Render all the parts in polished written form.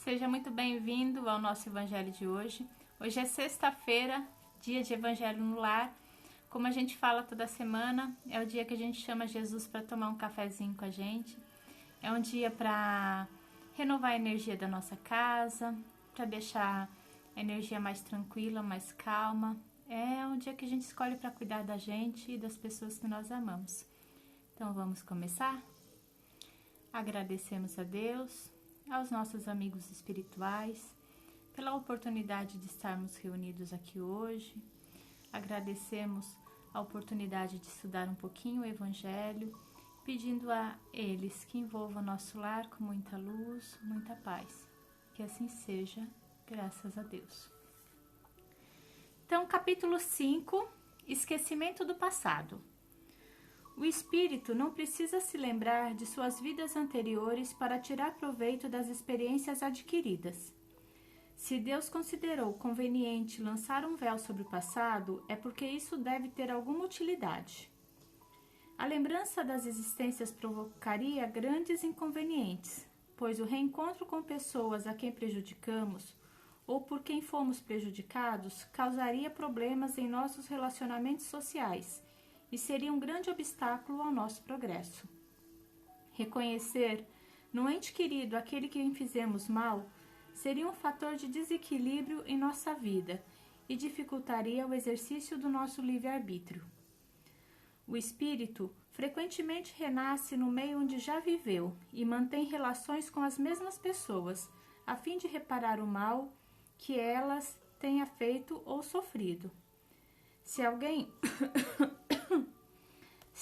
Seja muito bem-vindo ao nosso Evangelho de hoje. Hoje é sexta-feira, dia de Evangelho no Lar. Como a gente fala toda semana, é o dia que a gente chama Jesus para tomar um cafezinho com a gente. É um dia para renovar a energia da nossa casa, para deixar a energia mais tranquila, mais calma. É um dia que a gente escolhe para cuidar da gente e das pessoas que nós amamos. Então vamos começar? Agradecemos a Deus, aos nossos amigos espirituais, pela oportunidade de estarmos reunidos aqui hoje. Agradecemos a oportunidade de estudar um pouquinho o Evangelho, pedindo a eles que envolvam nosso lar com muita luz, muita paz. Que assim seja, graças a Deus. Então, capítulo 5, Esquecimento do passado. O espírito não precisa se lembrar de suas vidas anteriores para tirar proveito das experiências adquiridas. Se Deus considerou conveniente lançar um véu sobre o passado, é porque isso deve ter alguma utilidade. A lembrança das existências provocaria grandes inconvenientes, pois o reencontro com pessoas a quem prejudicamos ou por quem fomos prejudicados causaria problemas em nossos relacionamentos sociais e seria um grande obstáculo ao nosso progresso. Reconhecer no ente querido aquele que fizemos mal seria um fator de desequilíbrio em nossa vida e dificultaria o exercício do nosso livre-arbítrio. O espírito frequentemente renasce no meio onde já viveu e mantém relações com as mesmas pessoas, a fim de reparar o mal que elas tenham feito ou sofrido. Se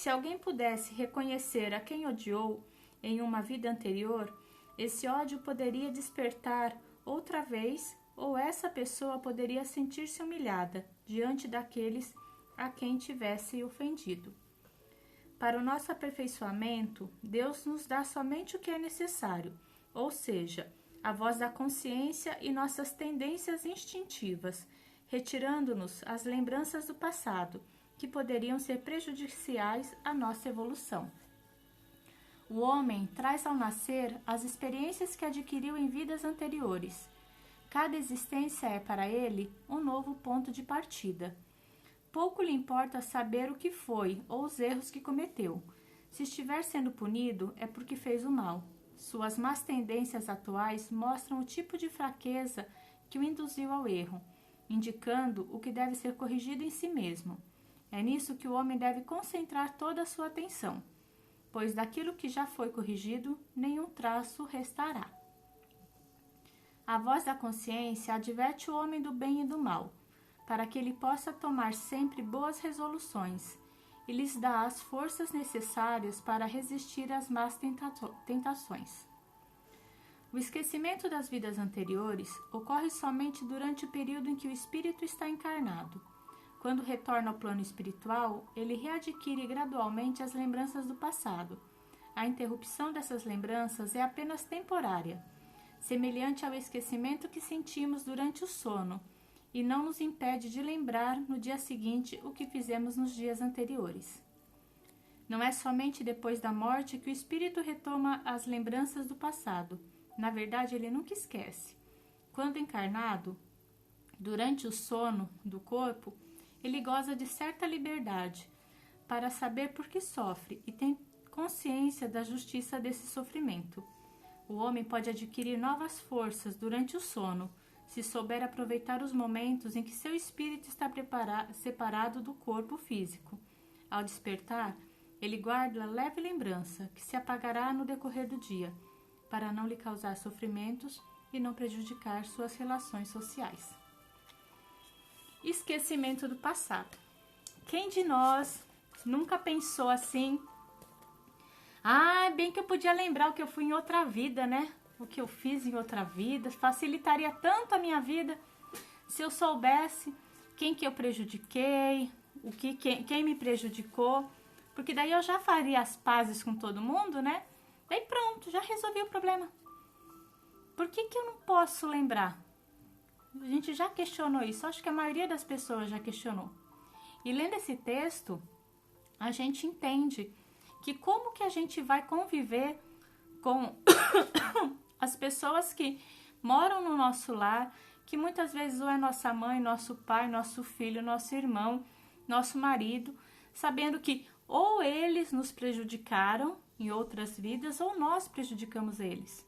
alguém pudesse reconhecer a quem odiou em uma vida anterior, esse ódio poderia despertar outra vez, ou essa pessoa poderia sentir-se humilhada diante daqueles a quem tivesse ofendido. Para o nosso aperfeiçoamento, Deus nos dá somente o que é necessário, ou seja, a voz da consciência e nossas tendências instintivas, retirando-nos as lembranças do passado, que poderiam ser prejudiciais à nossa evolução. O homem traz ao nascer as experiências que adquiriu em vidas anteriores. Cada existência é para ele um novo ponto de partida. Pouco lhe importa saber o que foi ou os erros que cometeu. Se estiver sendo punido, é porque fez o mal. Suas más tendências atuais mostram o tipo de fraqueza que o induziu ao erro, indicando o que deve ser corrigido em si mesmo. É nisso que o homem deve concentrar toda a sua atenção, pois daquilo que já foi corrigido, nenhum traço restará. A voz da consciência adverte o homem do bem e do mal, para que ele possa tomar sempre boas resoluções, e lhes dá as forças necessárias para resistir às más tentações. O esquecimento das vidas anteriores ocorre somente durante o período em que o espírito está encarnado. Quando retorna ao plano espiritual, ele readquire gradualmente as lembranças do passado. A interrupção dessas lembranças é apenas temporária, semelhante ao esquecimento que sentimos durante o sono, e não nos impede de lembrar no dia seguinte o que fizemos nos dias anteriores. Não é somente depois da morte que o espírito retoma as lembranças do passado. Na verdade, ele nunca esquece. Quando encarnado, durante o sono do corpo, ele goza de certa liberdade para saber por que sofre e tem consciência da justiça desse sofrimento. O homem pode adquirir novas forças durante o sono, se souber aproveitar os momentos em que seu espírito está separado do corpo físico. Ao despertar, ele guarda leve lembrança, que se apagará no decorrer do dia, para não lhe causar sofrimentos e não prejudicar suas relações sociais. Esquecimento do passado. Quem de nós nunca pensou assim? Bem que eu podia lembrar o que eu fui em outra vida, né? O que eu fiz em outra vida. Facilitaria tanto a minha vida se eu soubesse quem que eu prejudiquei, quem me prejudicou. Porque daí eu já faria as pazes com todo mundo, né? Daí pronto, já resolvi o problema. Por que eu não posso lembrar? A gente já questionou isso, acho que a maioria das pessoas já questionou. E lendo esse texto, a gente entende que como que a gente vai conviver com as pessoas que moram no nosso lar, que muitas vezes ou é nossa mãe, nosso pai, nosso filho, nosso irmão, nosso marido, sabendo que ou eles nos prejudicaram em outras vidas ou nós prejudicamos eles.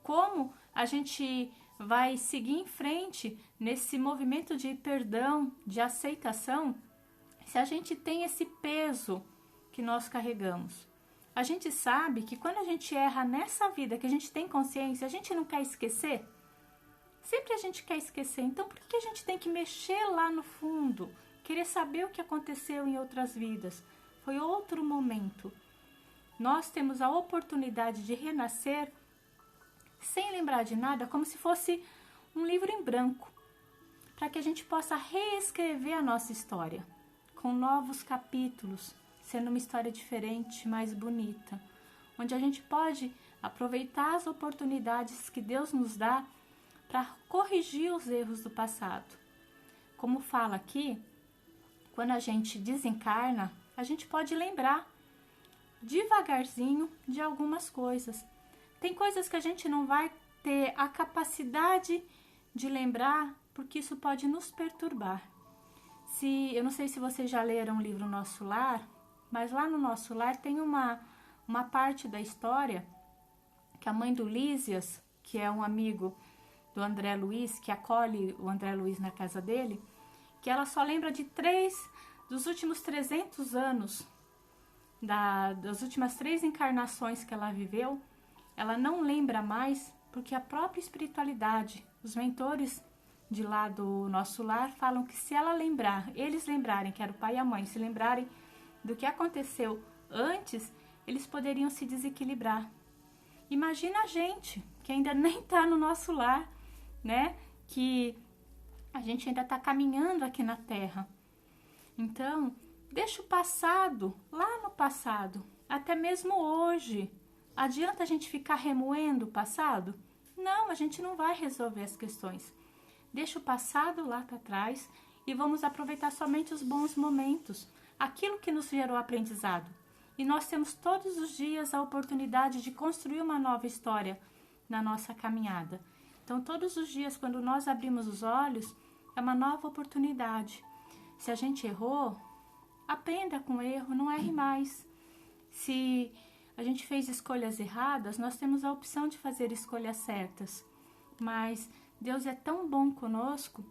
Como a gente vai seguir em frente nesse movimento de perdão, de aceitação, se a gente tem esse peso que nós carregamos? A gente sabe que quando a gente erra nessa vida, que a gente tem consciência, a gente não quer esquecer. Sempre a gente quer esquecer. Então, por que a gente tem que mexer lá no fundo? Querer saber o que aconteceu em outras vidas? Foi outro momento. Nós temos a oportunidade de renascer sem lembrar de nada, como se fosse um livro em branco, para que a gente possa reescrever a nossa história, com novos capítulos, sendo uma história diferente, mais bonita, onde a gente pode aproveitar as oportunidades que Deus nos dá para corrigir os erros do passado. Como fala aqui, quando a gente desencarna, a gente pode lembrar devagarzinho de algumas coisas. Tem coisas que a gente não vai ter a capacidade de lembrar, porque isso pode nos perturbar. Eu não sei se vocês já leram o livro Nosso Lar, mas lá no Nosso Lar tem uma parte da história que a mãe do Lísias, que é um amigo do André Luiz, que acolhe o André Luiz na casa dele, que ela só lembra de 3 dos últimos 300 anos, das últimas 3 encarnações que ela viveu. Ela não lembra mais porque a própria espiritualidade, os mentores de lá do Nosso Lar falam que se ela lembrar, eles lembrarem, que era o pai e a mãe, se lembrarem do que aconteceu antes, eles poderiam se desequilibrar. Imagina a gente, que ainda nem está no nosso lar, né? Que a gente ainda está caminhando aqui na Terra. Então, deixa o passado lá no passado, até mesmo hoje. Adianta a gente ficar remoendo o passado? Não, a gente não vai resolver as questões. Deixa o passado lá para trás e vamos aproveitar somente os bons momentos, aquilo que nos gerou aprendizado. E nós temos todos os dias a oportunidade de construir uma nova história na nossa caminhada. Então, todos os dias, quando nós abrimos os olhos, é uma nova oportunidade. Se a gente errou, aprenda com o erro, não erre mais. Se a gente fez escolhas erradas, nós temos a opção de fazer escolhas certas. Mas Deus é tão bom conosco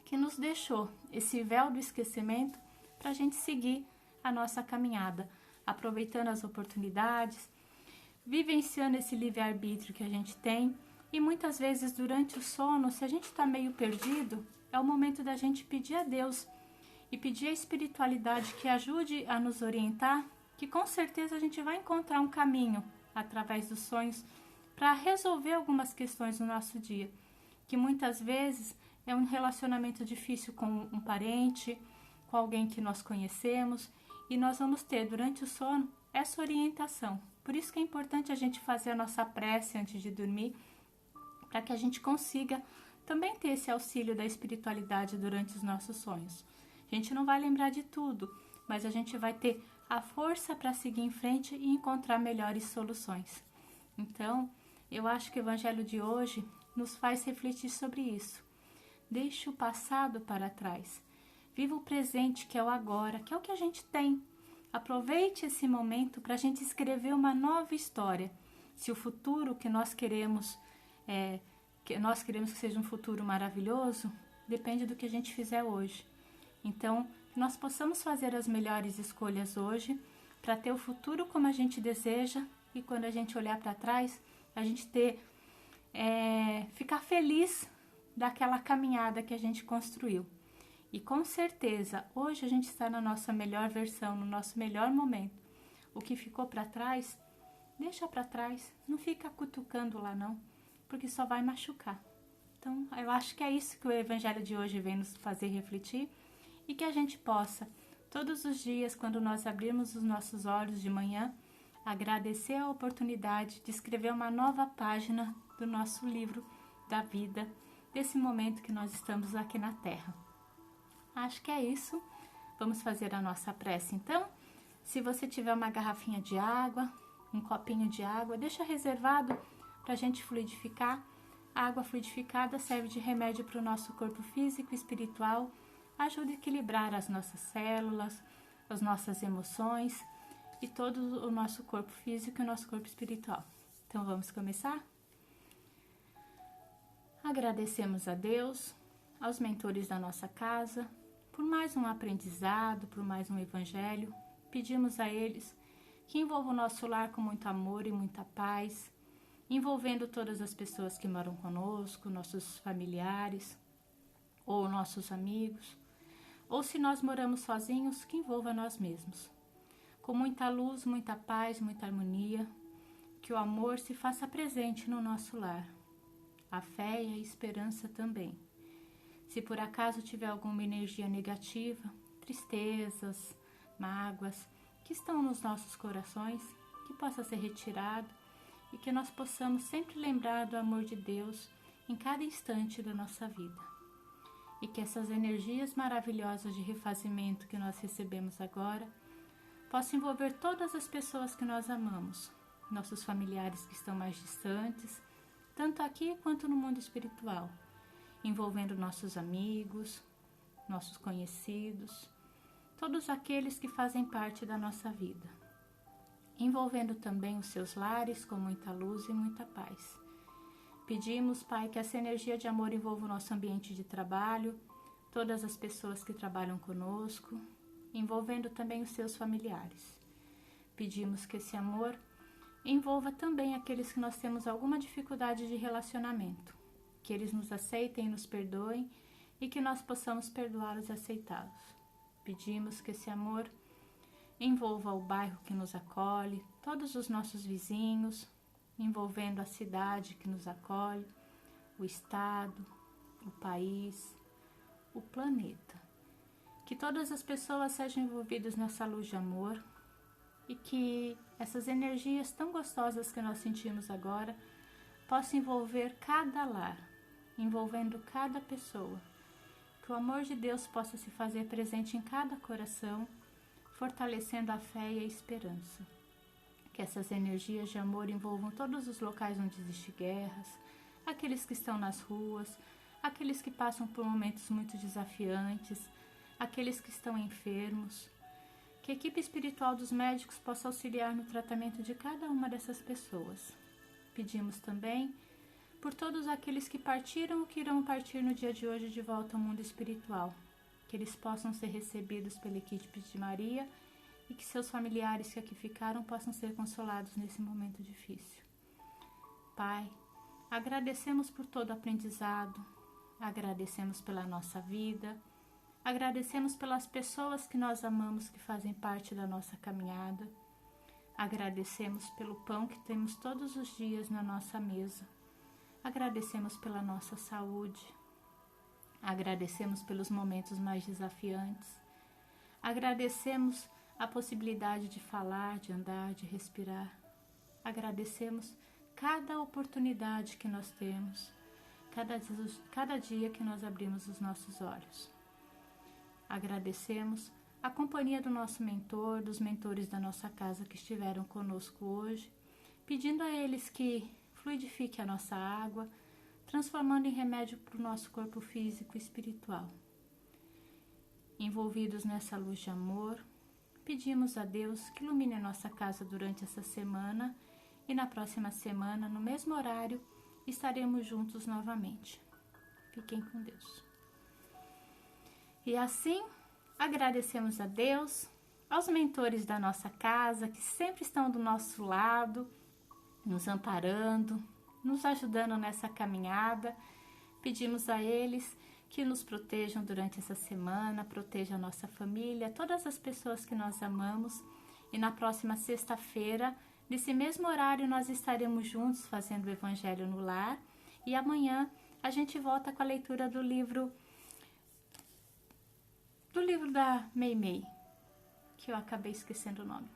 que nos deixou esse véu do esquecimento para a gente seguir a nossa caminhada, aproveitando as oportunidades, vivenciando esse livre-arbítrio que a gente tem. E muitas vezes durante o sono, se a gente está meio perdido, é o momento da gente pedir a Deus e pedir a espiritualidade que ajude a nos orientar, que com certeza a gente vai encontrar um caminho através dos sonhos para resolver algumas questões no nosso dia, que muitas vezes é um relacionamento difícil com um parente, com alguém que nós conhecemos, e nós vamos ter durante o sono essa orientação. Por isso que é importante a gente fazer a nossa prece antes de dormir, para que a gente consiga também ter esse auxílio da espiritualidade durante os nossos sonhos. A gente não vai lembrar de tudo, mas a gente vai ter a força para seguir em frente e encontrar melhores soluções. Então, eu acho que o Evangelho de hoje nos faz refletir sobre isso. Deixe o passado para trás. Viva o presente, que é o agora, que é o que a gente tem. Aproveite esse momento para a gente escrever uma nova história. Se o futuro que nós queremos que seja um futuro maravilhoso, depende do que a gente fizer hoje. Então, que nós possamos fazer as melhores escolhas hoje para ter o futuro como a gente deseja e quando a gente olhar para trás, a gente ficar feliz daquela caminhada que a gente construiu. E com certeza, hoje a gente está na nossa melhor versão, no nosso melhor momento. O que ficou para trás, deixa para trás, não fica cutucando lá não, porque só vai machucar. Então, eu acho que é isso que o Evangelho de hoje vem nos fazer refletir e que a gente possa, todos os dias, quando nós abrirmos os nossos olhos de manhã, agradecer a oportunidade de escrever uma nova página do nosso livro da vida, desse momento que nós estamos aqui na Terra. Acho que é isso. Vamos fazer a nossa prece, então. Se você tiver uma garrafinha de água, um copinho de água, deixa reservado para a gente fluidificar. A água fluidificada serve de remédio para o nosso corpo físico e espiritual, ajuda a equilibrar as nossas células, as nossas emoções e todo o nosso corpo físico e o nosso corpo espiritual. Então vamos começar? Agradecemos a Deus, aos mentores da nossa casa, por mais um aprendizado, por mais um evangelho. Pedimos a eles que envolvam o nosso lar com muito amor e muita paz, envolvendo todas as pessoas que moram conosco, nossos familiares ou nossos amigos, ou se nós moramos sozinhos, que envolva nós mesmos. Com muita luz, muita paz, muita harmonia, que o amor se faça presente no nosso lar, a fé e a esperança também. Se por acaso tiver alguma energia negativa, tristezas, mágoas, que estão nos nossos corações, que possa ser retirado e que nós possamos sempre lembrar do amor de Deus em cada instante da nossa vida. E que essas energias maravilhosas de refazimento que nós recebemos agora possam envolver todas as pessoas que nós amamos, nossos familiares que estão mais distantes, tanto aqui quanto no mundo espiritual, envolvendo nossos amigos, nossos conhecidos, todos aqueles que fazem parte da nossa vida, envolvendo também os seus lares com muita luz e muita paz. Pedimos, Pai, que essa energia de amor envolva o nosso ambiente de trabalho, todas as pessoas que trabalham conosco, envolvendo também os seus familiares. Pedimos que esse amor envolva também aqueles que nós temos alguma dificuldade de relacionamento, que eles nos aceitem e nos perdoem e que nós possamos perdoá-los e aceitá-los. Pedimos que esse amor envolva o bairro que nos acolhe, todos os nossos vizinhos, envolvendo a cidade que nos acolhe, o estado, o país, o planeta. Que todas as pessoas sejam envolvidas nessa luz de amor e que essas energias tão gostosas que nós sentimos agora possam envolver cada lar, envolvendo cada pessoa. Que o amor de Deus possa se fazer presente em cada coração, fortalecendo a fé e a esperança. Que essas energias de amor envolvam todos os locais onde existem guerras, aqueles que estão nas ruas, aqueles que passam por momentos muito desafiantes, aqueles que estão enfermos. Que a equipe espiritual dos médicos possa auxiliar no tratamento de cada uma dessas pessoas. Pedimos também por todos aqueles que partiram ou que irão partir no dia de hoje de volta ao mundo espiritual, que eles possam ser recebidos pela equipe de Maria e que seus familiares que aqui ficaram possam ser consolados nesse momento difícil. Pai, agradecemos por todo o aprendizado, agradecemos pela nossa vida, agradecemos pelas pessoas que nós amamos que fazem parte da nossa caminhada, agradecemos pelo pão que temos todos os dias na nossa mesa, agradecemos pela nossa saúde, agradecemos pelos momentos mais desafiantes, agradecemos a possibilidade de falar, de andar, de respirar, agradecemos cada oportunidade que nós temos, cada dia que nós abrimos os nossos olhos. Agradecemos a companhia do nosso mentor, dos mentores da nossa casa que estiveram conosco hoje, pedindo a eles que fluidifique a nossa água, transformando em remédio para o nosso corpo físico e espiritual. Envolvidos nessa luz de amor, pedimos a Deus que ilumine a nossa casa durante essa semana e na próxima semana, no mesmo horário, estaremos juntos novamente. Fiquem com Deus. E assim, agradecemos a Deus, aos mentores da nossa casa, que sempre estão do nosso lado, nos amparando, nos ajudando nessa caminhada. Pedimos a eles que nos protejam durante essa semana, protejam a nossa família, todas as pessoas que nós amamos. E na próxima sexta-feira, nesse mesmo horário, nós estaremos juntos fazendo o Evangelho no Lar. E amanhã a gente volta com a leitura do livro da Meimei, que eu acabei esquecendo o nome.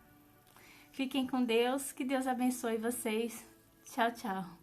Fiquem com Deus, que Deus abençoe vocês. Tchau, tchau.